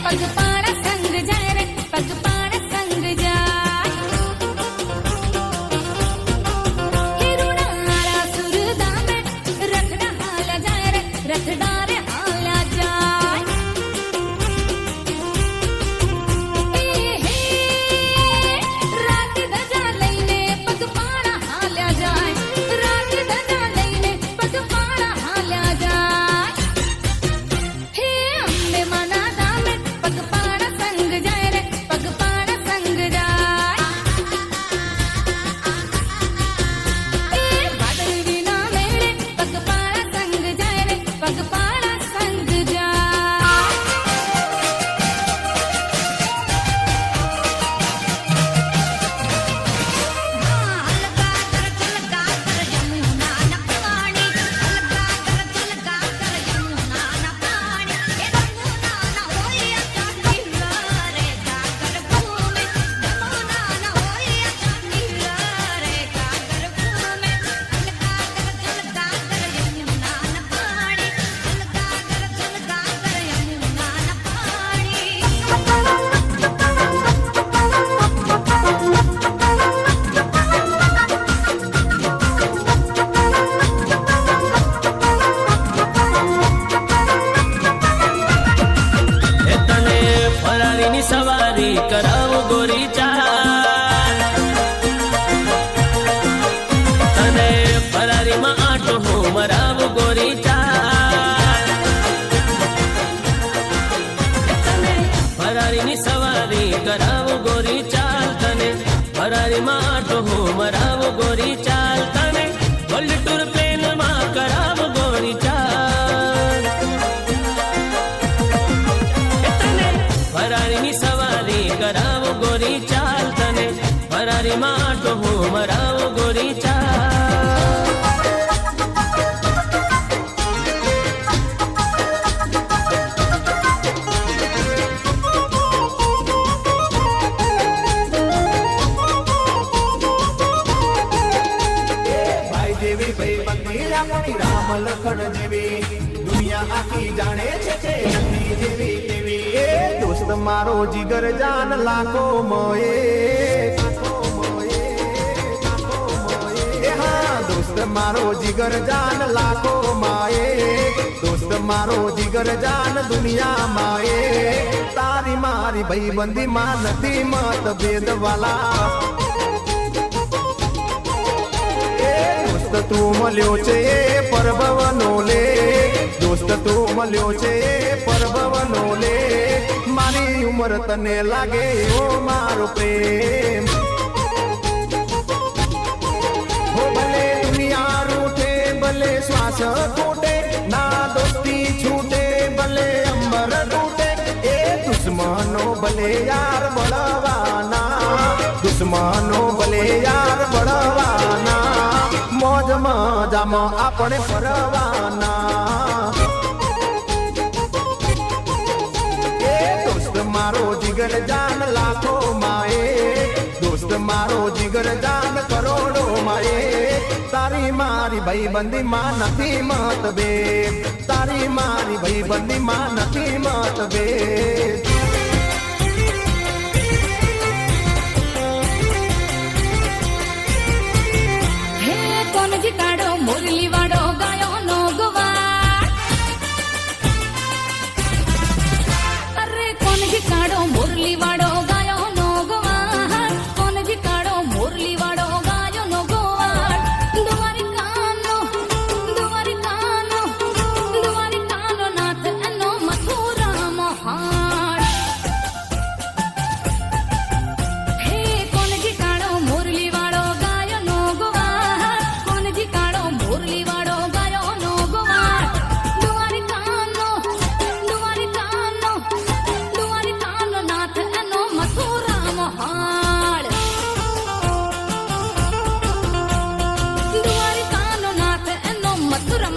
પગપાળા સંગ જાય રે પગપાળા સંગ જાય હિરુડારા સુરદામે રખડા હાલા જાય રે રખડા રે હાલા જાય રાત ધજા લઈને પગપાળા હાલ્યા જાય રાત ધજા લઈને પગપાળા હાલ્યા જાય હે અંબે માના ધામે પગપાળા સંગ જાય રે પગપાળા સંગ જાય વાદળીના મેળે પગપાળા સંગ જાય રે પગપાળા સંગ જાય તને ફરારીની સવારી કરાવું ગોરી ચાલ તને ફરારીમાં આટો હું મરાવું ગોરી ચાલ તને ફરારીની સવારી કરાવું ગોરી ચાલ તને ફરારીમાં આટો હું મરાવું ગોરી ચાલ તને વર્લ્ડ ટૂર પ્લેનમાં કરાવું ગોરી ચાલ ફરારીની સવારી કરાવો ગોરી ચાલ તને ફરારીમાં આટો હું મરાવો ગોરી ચાલ ભાઈ જેવી ભાઈ બંધી આપણી રામ લખન જેવી દુનિયા આખી જાણે છે નદી જેવી તેવી એ દોસ્ત મારો જીગર જાન લાખો મોએ એ હા દોસ્ત મારો જીગર જાન લાખો માએ દોસ્ત મારો જીગર જાન દુનિયા માએ તારી મારી ભાઈ બંધી માં નથી મતભેદ વાલા દોસ્ત તું મળ્યો છે પરભવનો લે દોસ્ત તું મળ્યો છે પરભવનો લે મારી ઉંમર તને લાગે એવો મારો પ્રેમ હો ભલે દુનિયા રૂઠે ભલે શ્વાસ તૂટે ના દોસ્તી છૂટે ભલે અંબર તૂટે એ દુશ્મનો ભલે યાર બળવાના દુશ્મનો ભલે યાર બળવાના મોજ મજામાં આપણે ફરવાના એ દોસ્ત મારો જીગર જાન લાખો માએ દોસ્ત મારો જીગર જાન કરોડો માએ તારી મારી ભાઈ બંધી માં નથી મતભેદ તારી મારી ભાઈ બંધી માં નથી મતભેદ કોનજી કાઢો મુરલી વાળો ગાયો નો ગવાડ અરે કોનજી કાઢો મુરલી વાળો ગાયો નો ગવાડ કોનજી કાઢો મુરલી વાળો ગાયો નો ગવાડ દ્વારિકાનો નાથ એનો મથુરા મહાડ હે કોનજી કાઢો મુરલી વાળો ગાયો નો ગવાડ કોનજી કાઢો મુરલી વાળો ગાયો નો ગવાડ દ્વારિકાનો નાથ એનો મથુરા મહાડ દ્વારિકાનો નાથ એનો મથુરા